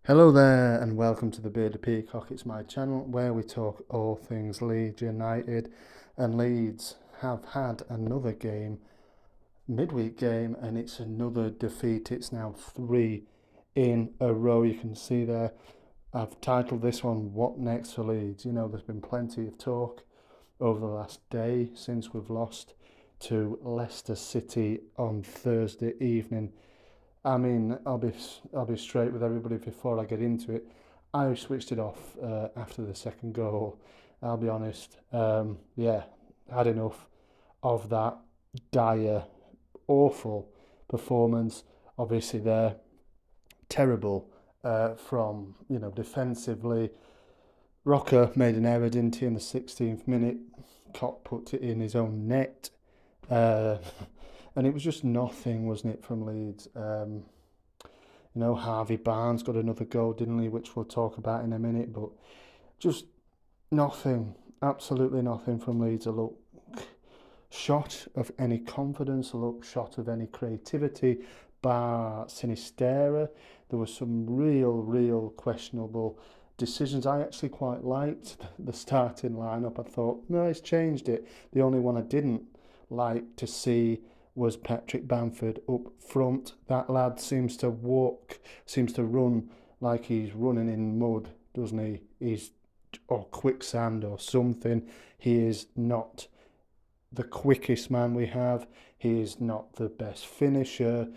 Hello there and welcome to the Bearded Peacock. It's my channel where we talk all things Leeds United, and Leeds have had another game, midweek game, and it's another defeat. It's now 3 in a row. You can see there I've titled this one "What Next for Leeds." You know, there's been plenty of talk over the last day since we've lost to Leicester City on Thursday evening. I mean, I'll be straight with everybody before I get into it. I switched it off after the second goal. I'll be honest. Yeah, had enough of that dire, awful performance. Obviously, they're terrible from defensively. Rocker made an error, didn't he, in the 16th minute? Cock put it in his own net. Uh, and it was just nothing, wasn't it, from Leeds? Harvey Barnes got another goal, didn't he, which we'll talk about in a minute, but just nothing, absolutely nothing from Leeds. A look shot of any confidence, a look shot of any creativity, bar Sinistera. There was some real questionable decisions. I actually quite liked the starting lineup. I thought, no, he's changed it. The only one I didn't like to see was Patrick Bamford up front. That lad seems to run like he's running in mud, doesn't he? Or quicksand or something. He is not the quickest man we have. He is not the best finisher.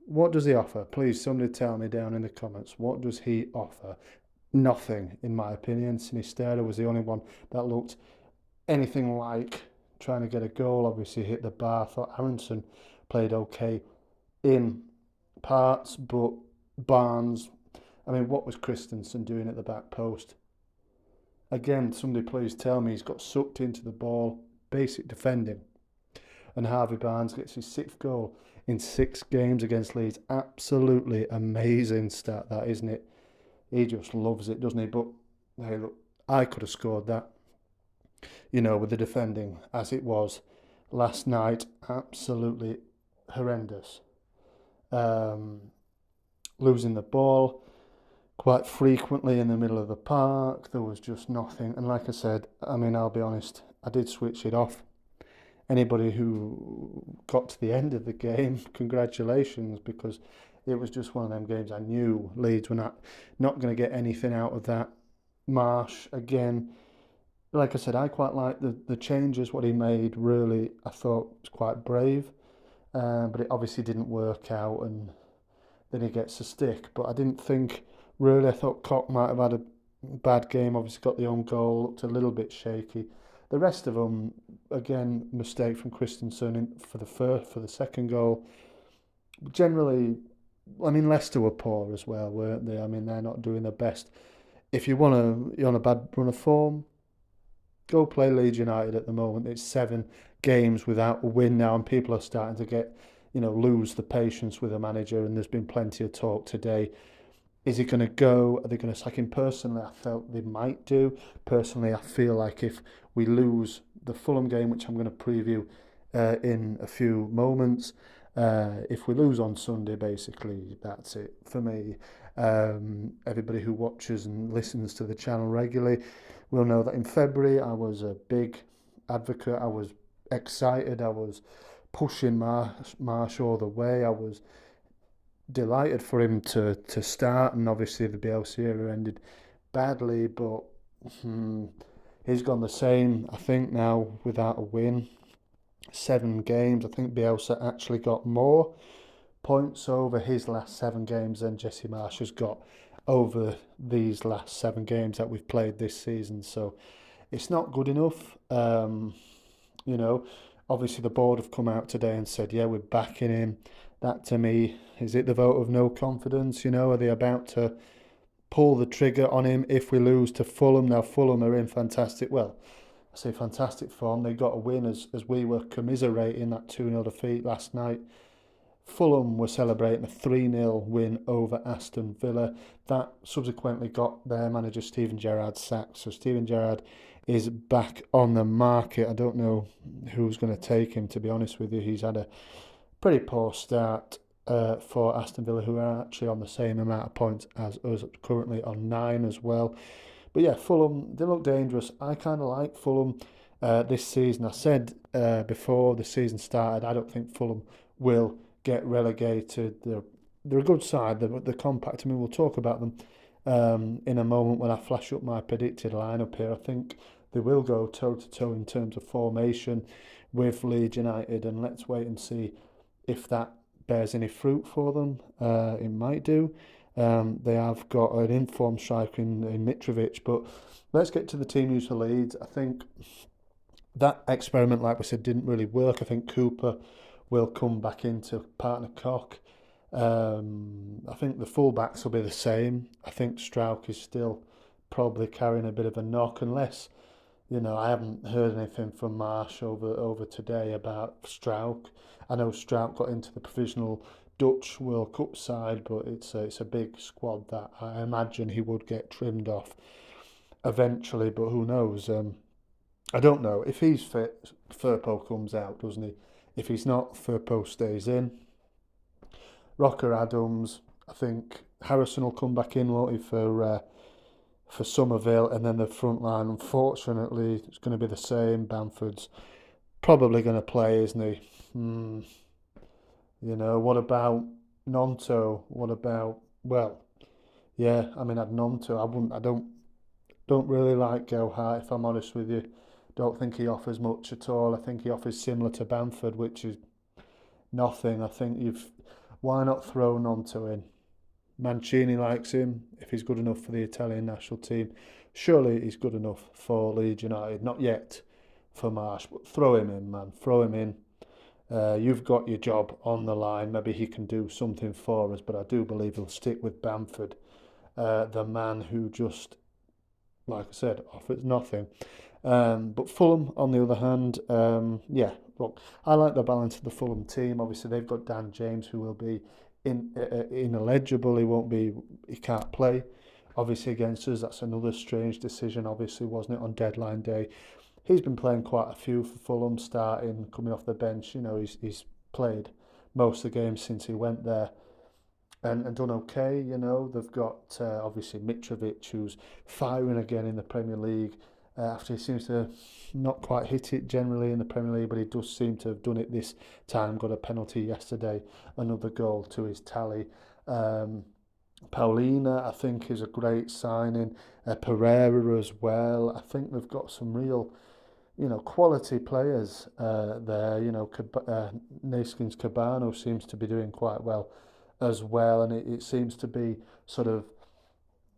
What does he offer? Please, somebody tell me down in the comments. What does he offer? Nothing, in my opinion. Sinistera was the only one that looked anything like trying to get a goal. Obviously hit the bar. I thought Aronson played okay in parts, but Barnes, I mean, what was Christensen doing at the back post? Again, somebody please tell me. He's got sucked into the ball, basic defending. And Harvey Barnes gets his 6th goal in 6 games against Leeds. Absolutely amazing stat, that, isn't it? He just loves it, doesn't he? But hey, look, I could have scored that, with the defending as it was last night. Absolutely horrendous. Losing the ball quite frequently in the middle of the park. There was just nothing. And like I said, I mean, I'll be honest, I did switch it off. Anybody who got to the end of the game, congratulations, because it was just one of them games I knew Leeds were not going to get anything out of that. Marsch, again, like I said, I quite like the changes, what he made, really, I thought was quite brave. But it obviously didn't work out, and then he gets a stick. But I didn't think, really, I thought Koch might have had a bad game, obviously got the own goal, looked a little bit shaky. The rest of them, again, mistake from Christensen for the second goal. Generally, I mean, Leicester were poor as well, weren't they? I mean, they're not doing their best. If you're on a bad run of form, go play Leeds United at the moment. It's 7 games without a win now, and people are starting to lose the patience with the manager. And there's been plenty of talk today. Is he going to go? Are they going to sack him? Personally, I felt they might do. Personally, I feel like if we lose the Fulham game, which I'm going to preview in a few moments, if we lose on Sunday, basically, that's it for me. Everybody who watches and listens to the channel regularly will know that in February I was a big advocate. I was excited. I was pushing Marsch all the way. I was delighted for him to start, and obviously the Bielsa era ended badly, but he's gone the same, I think, now without a win. 7 games. I think Bielsa actually got more points over his last 7 games than Jesse Marsch has got over these last 7 games that we've played this season. So it's not good enough. Obviously the board have come out today and said, yeah, we're backing him. That, to me, is it the vote of no confidence? Are they about to pull the trigger on him if we lose to Fulham? Now, Fulham are in fantastic form. They got a win as we were commiserating that 2-0 defeat last night. Fulham were celebrating a 3-0 win over Aston Villa. That subsequently got their manager Steven Gerrard sacked. So Steven Gerrard is back on the market. I don't know who's going to take him, to be honest with you. He's had a pretty poor start for Aston Villa, who are actually on the same amount of points as us, currently on 9 as well. But yeah, Fulham, they look dangerous. I kind of like Fulham this season. I said before the season started, I don't think Fulham will get relegated. They're a good side. They're compact. I mean, we'll talk about them in a moment when I flash up my predicted lineup here. I think they will go toe to toe in terms of formation with Leeds United, and let's wait and see if that bears any fruit for them. It might do. They have got an informed striker in Mitrovic, but let's get to the team news for Leeds. I think that experiment, like we said, didn't really work. I think Cooper will come back into partner Koch. I think the fullbacks will be the same. I think Strauch is still probably carrying a bit of a knock, unless I haven't heard anything from Marsch over today about Strauch. I know Strauch got into the provisional Dutch World Cup side, but it's a big squad that I imagine he would get trimmed off eventually, but who knows? I don't know. If he's fit, Firpo comes out, doesn't he? If he's not, Firpo stays in. Rocker Adams, I think Harrison will come back in, won't he, for Somerville, and then the front line, unfortunately, it's going to be the same. Bamford's probably going to play, isn't he? What about Nonto? What about, yeah, I mean, I'd Nonto. I don't really like Gelhardt, if I'm honest with you. Don't think he offers much at all. I think he offers similar to Bamford, which is nothing. I think why not throw Nonto in? Mancini likes him. If he's good enough for the Italian national team, surely he's good enough for Leeds United. Not yet for Marsch, but throw him in, man. Throw him in. You've got your job on the line. Maybe he can do something for us, but I do believe he'll stick with Bamford, the man who just, like I said, offers nothing. But Fulham, on the other hand, look, I like the balance of the Fulham team. Obviously, they've got Dan James, who will be ineligible. He can't play. Obviously, against us, that's another strange decision. Obviously, wasn't it, on deadline day? He's been playing quite a few for Fulham, starting, coming off the bench. He's played most of the games since he went there, and done okay. They've got obviously Mitrovic, who's firing again in the Premier League. After he seems to not quite hit it generally in the Premier League, but he does seem to have done it this time. Got a penalty yesterday, another goal to his tally. Paulina, I think, is a great signing. Pereira as well. I think they've got some real, quality players there. Naskins Cabano seems to be doing quite well as well, and it seems to be sort of,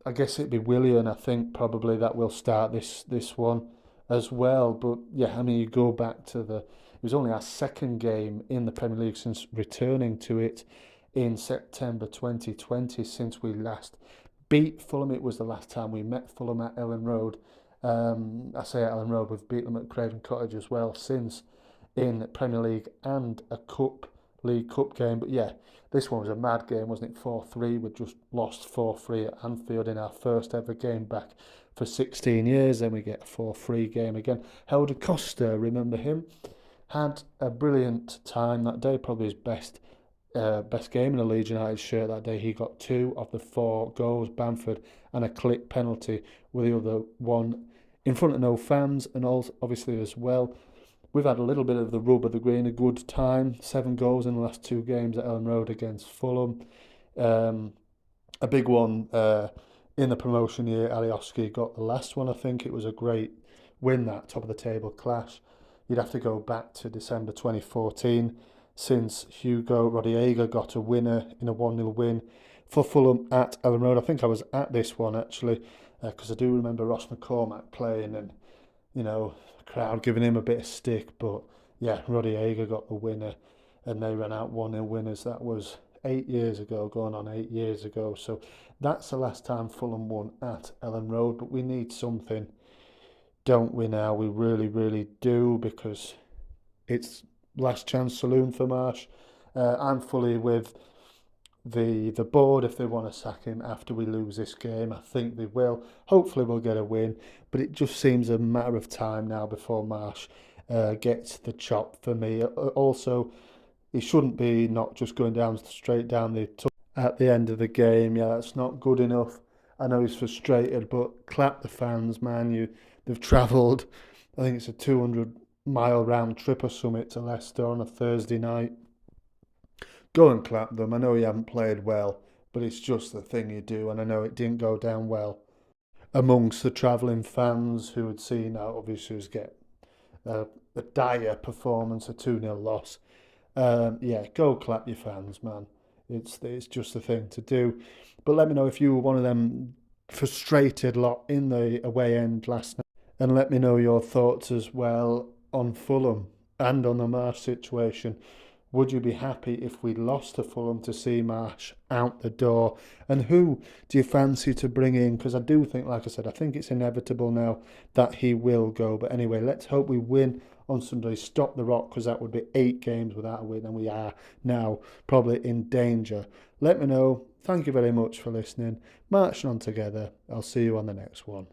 I guess it'd be Willian, I think, probably that will start this one as well. But yeah, I mean, you go back to it was only our second game in the Premier League since returning to it in September 2020, since we last beat Fulham. It was the last time we met Fulham at Elland Road. I say at Elland Road, we've beat them at Craven Cottage as well since, in Premier League and a League Cup game. But yeah, this one was a mad game, wasn't it? 4-3. We just lost 4-3 at Anfield in our first ever game back for 16 years. Then we get a 4-3 game again. Helder Costa, remember him? Had a brilliant time that day, probably his best game in a Leeds United shirt that day. He got 2 of the 4 goals, Bamford, and a clip penalty, with the other one in front of no fans, and also obviously as well, we've had a little bit of the rub of the green, a good time. 7 goals in the last 2 games at Elland Road against Fulham. A big one in the promotion year, Alioski got the last one, I think. It was a great win, that top of the table clash. You'd have to go back to December 2014 since Hugo Rodallega got a winner in a 1-0 win for Fulham at Elland Road. I think I was at this one, actually, because I do remember Ross McCormack playing, and crowd giving him a bit of stick. But yeah, Rodallega got the winner, and they ran out 1-0 winners. That was 8 years ago, going on 8 years ago. So that's the last time Fulham won at Elland Road. But we need something, don't we now? We really, really do, because it's last chance saloon for Marsch. I'm fully with the board if they want to sack him after we lose this game. I think they will. Hopefully we'll get a win, but it just seems a matter of time now before Marsch gets the chop for me. Also, he shouldn't be not just going down straight down the at the end of the game. Yeah, that's not good enough. I know he's frustrated, but clap the fans, man. They've travelled. I think it's a 200-mile round trip or something to Leicester on a Thursday night. Go and clap them. I know you haven't played well, but it's just the thing you do, and I know it didn't go down well amongst the travelling fans who had seen our other issues get a dire performance, a 2-0 loss. Yeah, go clap your fans, man. It's just the thing to do. But let me know if you were one of them frustrated lot in the away end last night, and let me know your thoughts as well on Fulham and on the Marsch situation. Would you be happy if we lost to Fulham to see Marsch out the door? And who do you fancy to bring in? Because I do think, like I said, I think it's inevitable now that he will go. But anyway, let's hope we win on Sunday, stop the rot, because that would be 8 games without a win, and we are now probably in danger. Let me know. Thank you very much for listening. Marching on together. I'll see you on the next one.